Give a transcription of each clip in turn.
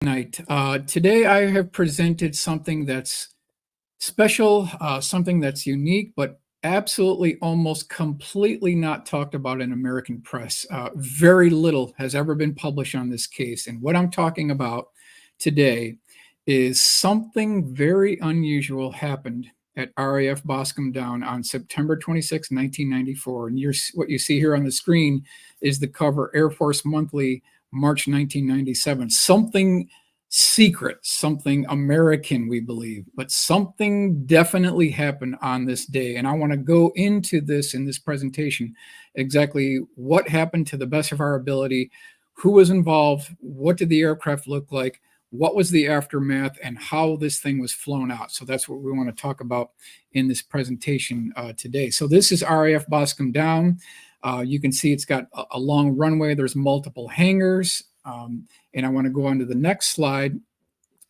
Night. Today I have presented something that's special, something that's unique, but absolutely almost completely not talked about in American press. Very little has ever been published on this case. And what I'm talking about today is something very unusual happened at RAF Boscombe Down on September 26, 1994. And what you see here on the screen is the cover Air Force Monthly, March 1997. Something secret, something American, we believe, but something definitely happened on this day. And I want to go into this in this presentation, exactly what happened to the best of our ability, who was involved, what did the aircraft look like, what was the aftermath, and how this thing was flown out. So that's what we want to talk about in this presentation today. So this is RAF Boscombe Down. You can see it's got a long runway. There's multiple hangars. And I want to go on to the next slide.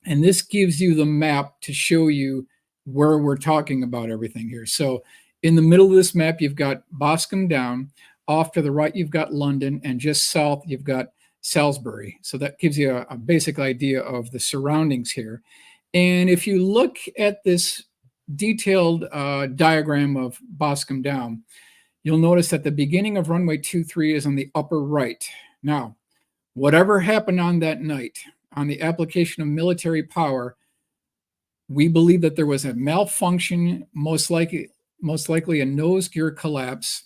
And this gives you the map to show you where we're talking about everything here. So in the middle of this map, you've got Boscombe Down. Off to the right, you've got London. And just south, you've got Salisbury. So that gives you a basic idea of the surroundings here. And if you look at this detailed diagram of Boscombe Down, you'll notice that the beginning of runway 23 is on the upper right. Now, whatever happened on that night, on the application of military power, we believe that there was a malfunction, most likely a nose gear collapse,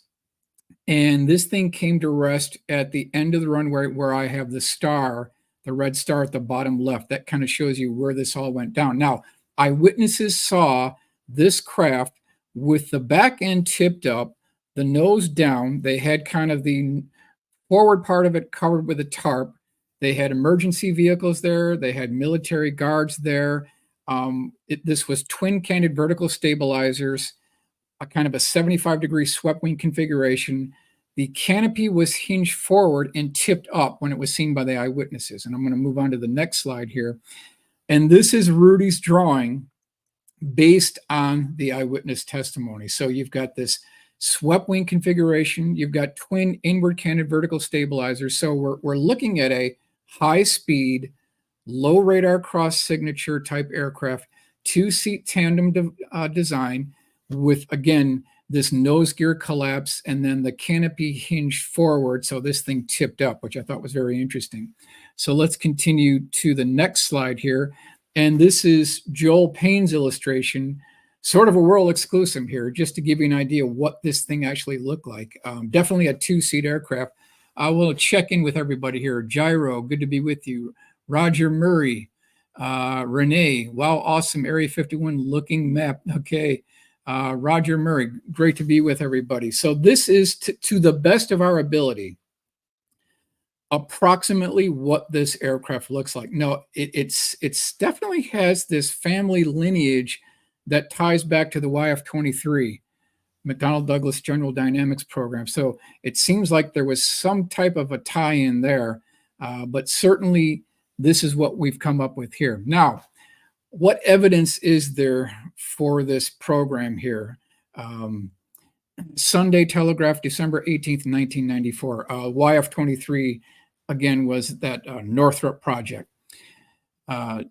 and this thing came to rest at the end of the runway where I have the star, the red star at the bottom left. That kind of shows you where this all went down. Now, eyewitnesses saw this craft with the back end tipped up, the nose down. They had kind of the forward part of it covered with a tarp. They had emergency vehicles there. They had military guards there. This was twin-canted vertical stabilizers, a kind of a 75-degree swept wing configuration. The canopy was hinged forward and tipped up when it was seen by the eyewitnesses. And I'm going to move on to the next slide here. And this is Rudy's drawing based on the eyewitness testimony. So you've got this swept wing configuration. You've got twin inward canted vertical stabilizers. So we're looking at a high-speed, low radar cross signature type aircraft, two-seat tandem design with, again, this nose gear collapse and then the canopy hinged forward. So this thing tipped up, which I thought was very interesting. So let's continue to the next slide here. And this is Joel Payne's illustration, sort of a world exclusive here, just to give you an idea what this thing actually looked like. Definitely a two-seat aircraft. I will check in with everybody here. Gyro, good to be with you. Roger Murray, Renee, wow, awesome Area 51 looking map. Okay, Roger Murray, great to be with everybody. So this is, to the best of our ability, approximately what this aircraft looks like. No, it's definitely has this family lineage that ties back to the YF-23, McDonnell Douglas General Dynamics program. So it seems like there was some type of a tie-in there, but certainly this is what we've come up with here. Now, what evidence is there for this program here? Sunday Telegraph, December 18th, 1994. YF-23, again, was that Northrop project.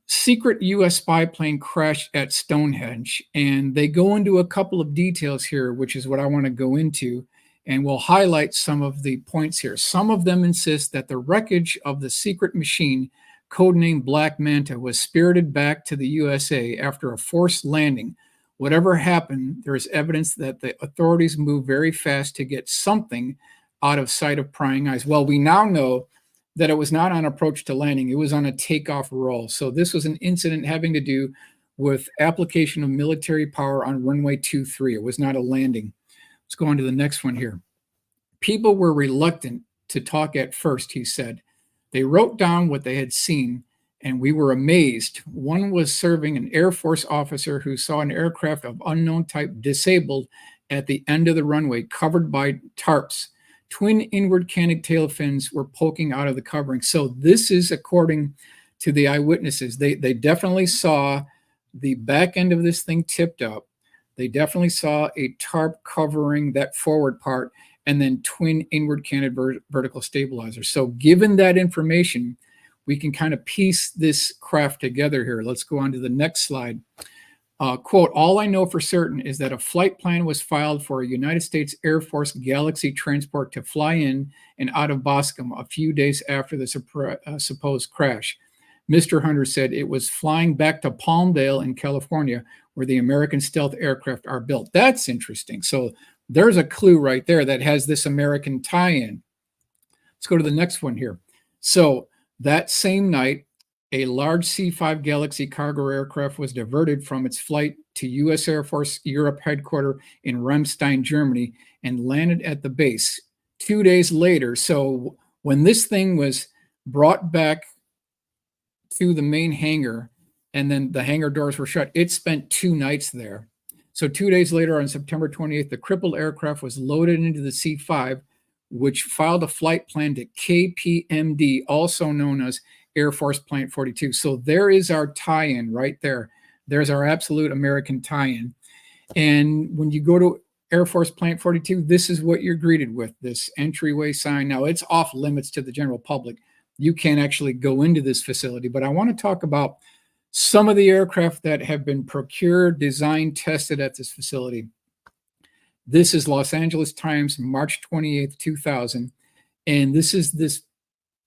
Secret U.S. spy plane crashed at Stonehenge, and they go into a couple of details here, which is what I want to go into, and we'll highlight some of the points here. Some of them insist that the wreckage of the secret machine, codenamed Black Manta, was spirited back to the USA after a forced landing. Whatever happened, there is evidence that the authorities moved very fast to get something out of sight of prying eyes. Well, we now know that it was not on approach to landing. It was on a takeoff roll. So this was an incident having to do with application of military power on runway 23. It was not a landing. Let's go on to the next one here. People were reluctant to talk at first, he said. They wrote down what they had seen, and we were amazed. One was serving an Air Force officer who saw an aircraft of unknown type disabled at the end of the runway, covered by tarps. Twin inward canted tail fins were poking out of the covering. So this is according to the eyewitnesses. They definitely saw the back end of this thing tipped up. They definitely saw a tarp covering that forward part, and then twin inward canted vertical stabilizers. So given that information, we can kind of piece this craft together here. Let's go on to the next slide. Quote, all I know for certain is that a flight plan was filed for a United States Air Force Galaxy transport to fly in and out of Boscombe a few days after the supposed crash. Mr. Hunter said it was flying back to Palmdale in California, where the American stealth aircraft are built. That's interesting. So there's a clue right there that has this American tie-in. Let's go to the next one here. So that same night, a large C-5 Galaxy cargo aircraft was diverted from its flight to U.S. Air Force Europe headquarters in Ramstein, Germany, and landed at the base 2 days later. So when this thing was brought back to the main hangar, and then the hangar doors were shut, it spent 2 nights there. So 2 days later, on September 28th, the crippled aircraft was loaded into the C-5, which filed a flight plan to KPMD, also known as Air Force Plant 42. So there is our tie-in right there. There's our absolute American tie-in. And when you go to Air Force Plant 42, this is what you're greeted with, this entryway sign. Now, it's off limits to the general public. You can't actually go into this facility, but I want to talk about some of the aircraft that have been procured, designed, tested at this facility. This is Los Angeles Times, March 28th, 2000. And this is this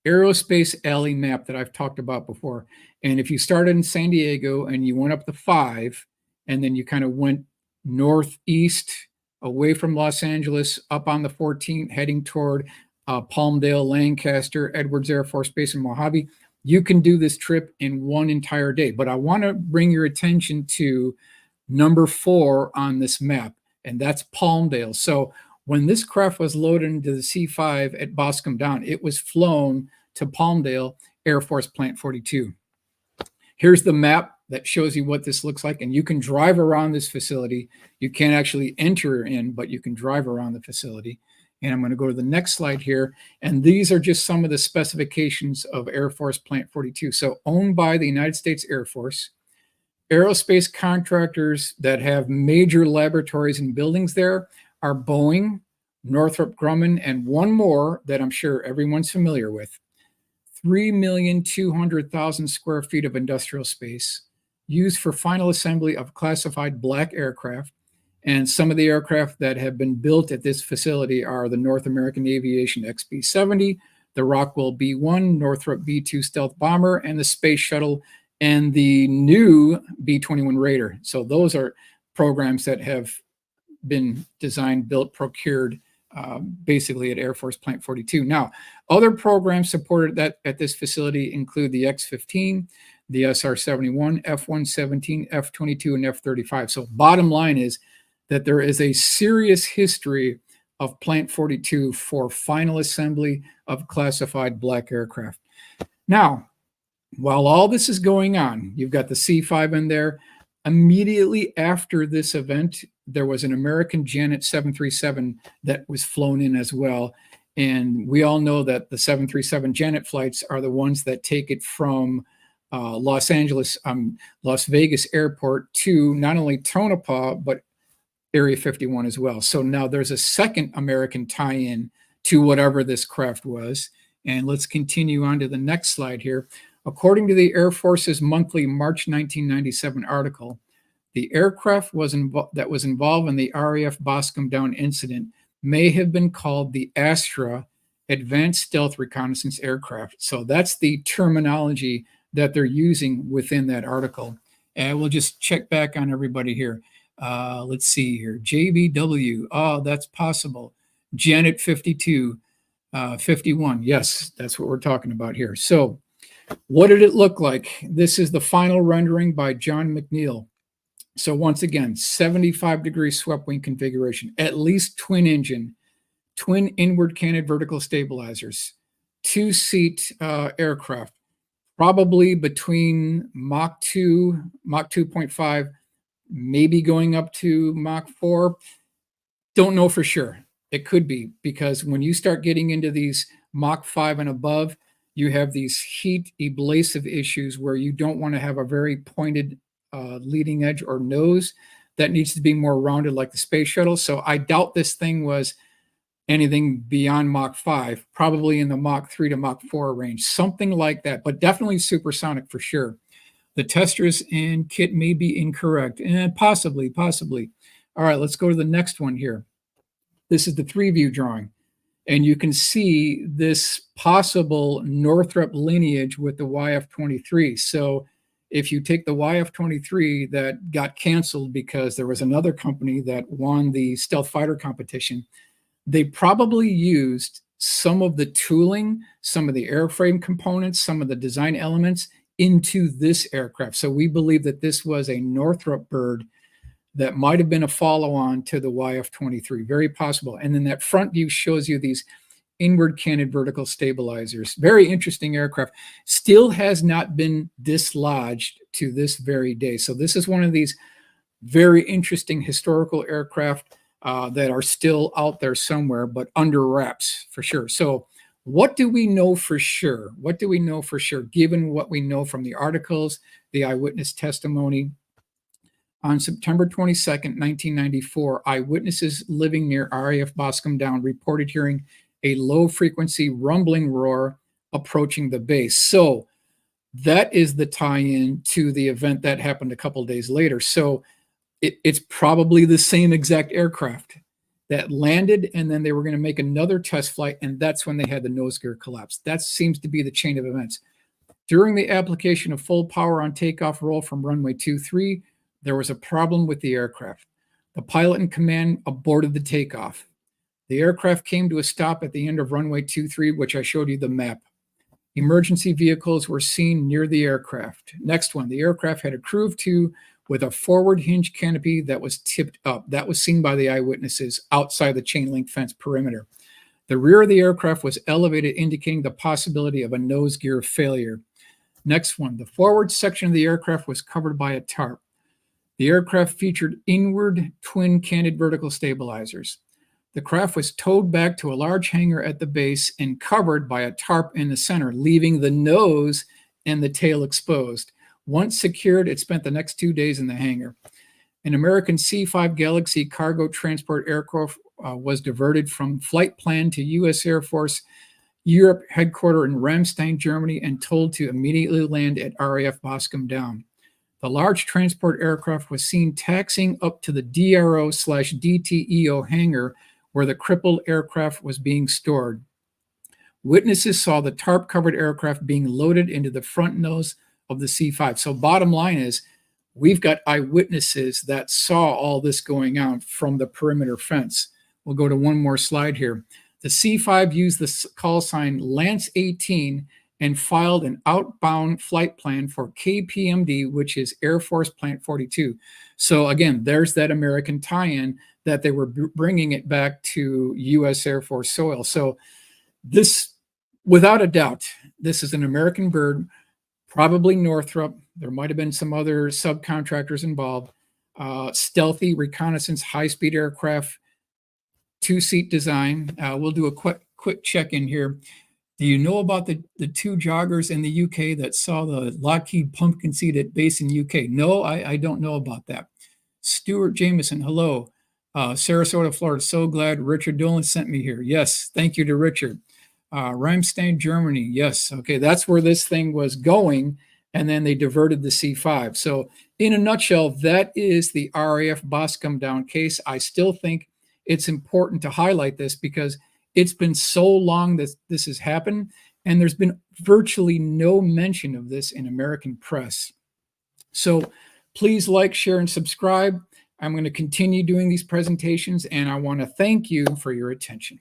aerospace alley map that I've talked about before. And if you started in San Diego and you went up the 5, and then you kind of went northeast away from Los Angeles, up on the 14th, heading toward Palmdale, Lancaster, Edwards Air Force Base, and Mojave, you can do this trip in one entire day. But I want to bring your attention to number 4 on this map, and that's Palmdale. So when this craft was loaded into the C-5 at Boscombe Down, it was flown to Palmdale Air Force Plant 42. Here's the map that shows you what this looks like, and you can drive around this facility. You can't actually enter in, but you can drive around the facility. And I'm going to go to the next slide here, and these are just some of the specifications of Air Force Plant 42. So owned by the United States Air Force, aerospace contractors that have major laboratories and buildings there are Boeing, Northrop Grumman, and one more that I'm sure everyone's familiar with. 3,200,000 square feet of industrial space used for final assembly of classified black aircraft. And some of the aircraft that have been built at this facility are the North American Aviation XB-70, the Rockwell B-1, Northrop B-2 stealth bomber, and the Space Shuttle, and the new B-21 Raider. So those are programs that have been designed, built, procured basically at Air Force Plant 42. Now, other programs supported that at this facility include the X-15, the SR-71, F-117, F-22, and F-35. So bottom line is that there is a serious history of Plant 42 for final assembly of classified black aircraft. Now, while all this is going on, you've got the C-5 in there. Immediately after this event, there was an American Janet 737 that was flown in as well. And we all know that the 737 Janet flights are the ones that take it from Las Vegas Airport to not only Tonopah, but Area 51 as well. So now there's a second American tie-in to whatever this craft was. And let's continue on to the next slide here. According to the Air Force's monthly March 1997 article, the aircraft that was involved in the RAF Boscombe Down incident may have been called the Astra Advanced Stealth Reconnaissance Aircraft. So that's the terminology that they're using within that article. And we'll just check back on everybody here. Let's see here. JBW. Oh, that's possible. Janet 52, 51. Yes, that's what we're talking about here. So what did it look like? This is the final rendering by John McNeil. So once again, 75-degree swept wing configuration, at least twin engine, twin inward canted vertical stabilizers, 2-seat aircraft, probably between Mach 2, Mach 2.5, maybe going up to Mach 4. Don't know for sure. It could be, because when you start getting into these Mach 5 and above, you have these heat ablasive issues where you don't want to have a very pointed leading edge or nose that needs to be more rounded like the space shuttle. So I doubt this thing was anything beyond Mach 5, probably in the Mach 3 to Mach 4 range, something like that, but definitely supersonic for sure. The testers and kit may be incorrect, and possibly. All right, let's go to the next one here. This is the 3-view drawing, and you can see this possible Northrop lineage with the YF-23. So if you take the YF-23 that got canceled because there was another company that won the stealth fighter competition, they probably used some of the tooling, some of the airframe components, some of the design elements into this aircraft. So we believe that this was a Northrop bird that might have been a follow-on to the YF-23, very possible. And then that front view shows you these inward canted vertical stabilizers. Very interesting aircraft. Still has not been dislodged to this very day. So this is one of these very interesting historical aircraft that are still out there somewhere, but under wraps for sure. So what do we know for sure? What do we know for sure, given what we know from the articles, the eyewitness testimony? On September 22nd, 1994, eyewitnesses living near RAF Boscombe Down reported hearing a low-frequency rumbling roar approaching the base. So that is the tie-in to the event that happened a couple of days later. So it's probably the same exact aircraft that landed, and then they were going to make another test flight, and that's when they had the nose gear collapse. That seems to be the chain of events. During the application of full power on takeoff roll from runway 23, there was a problem with the aircraft. The pilot in command aborted the takeoff. The aircraft came to a stop at the end of runway 23, which I showed you the map. Emergency vehicles were seen near the aircraft. Next one, the aircraft had a crew of 2 with a forward hinge canopy that was tipped up. That was seen by the eyewitnesses outside the chain link fence perimeter. The rear of the aircraft was elevated, indicating the possibility of a nose gear failure. Next one, the forward section of the aircraft was covered by a tarp. The aircraft featured inward twin canted vertical stabilizers. The craft was towed back to a large hangar at the base and covered by a tarp in the center, leaving the nose and the tail exposed. Once secured, it spent the next 2 days in the hangar. An American C-5 Galaxy cargo transport aircraft was diverted from flight plan to U.S. Air Force Europe headquarters in Ramstein, Germany, and told to immediately land at RAF Boscombe Down. The large transport aircraft was seen taxiing up to the DRO/DTEO hangar where the crippled aircraft was being stored. Witnesses saw the tarp-covered aircraft being loaded into the front nose of the C-5. So bottom line is, we've got eyewitnesses that saw all this going on from the perimeter fence. We'll go to one more slide here. The C-5 used the call sign Lance 18 and filed an outbound flight plan for KPMD, which is Air Force Plant 42. So again, there's that American tie-in that they were bringing it back to U.S. Air Force soil. So this, without a doubt, this is an American bird, probably Northrop. There might have been some other subcontractors involved. Stealthy reconnaissance, high-speed aircraft, 2-seat design. We'll do a quick check-in here. Do you know about the 2 joggers in the UK that saw the Lockheed pumpkin seed at base in UK? No, I don't know about that. Stuart Jameson, hello. Sarasota, Florida. So glad Richard Dolan sent me here. Yes, thank you to Richard. Ramstein, Germany. Yes, okay, that's where this thing was going, and then they diverted the C-5. So in a nutshell, that is the RAF Boscombe Down case. I still think it's important to highlight this because it's been so long that this has happened, and there's been virtually no mention of this in American press. So please like, share, and subscribe. I'm going to continue doing these presentations, and I want to thank you for your attention.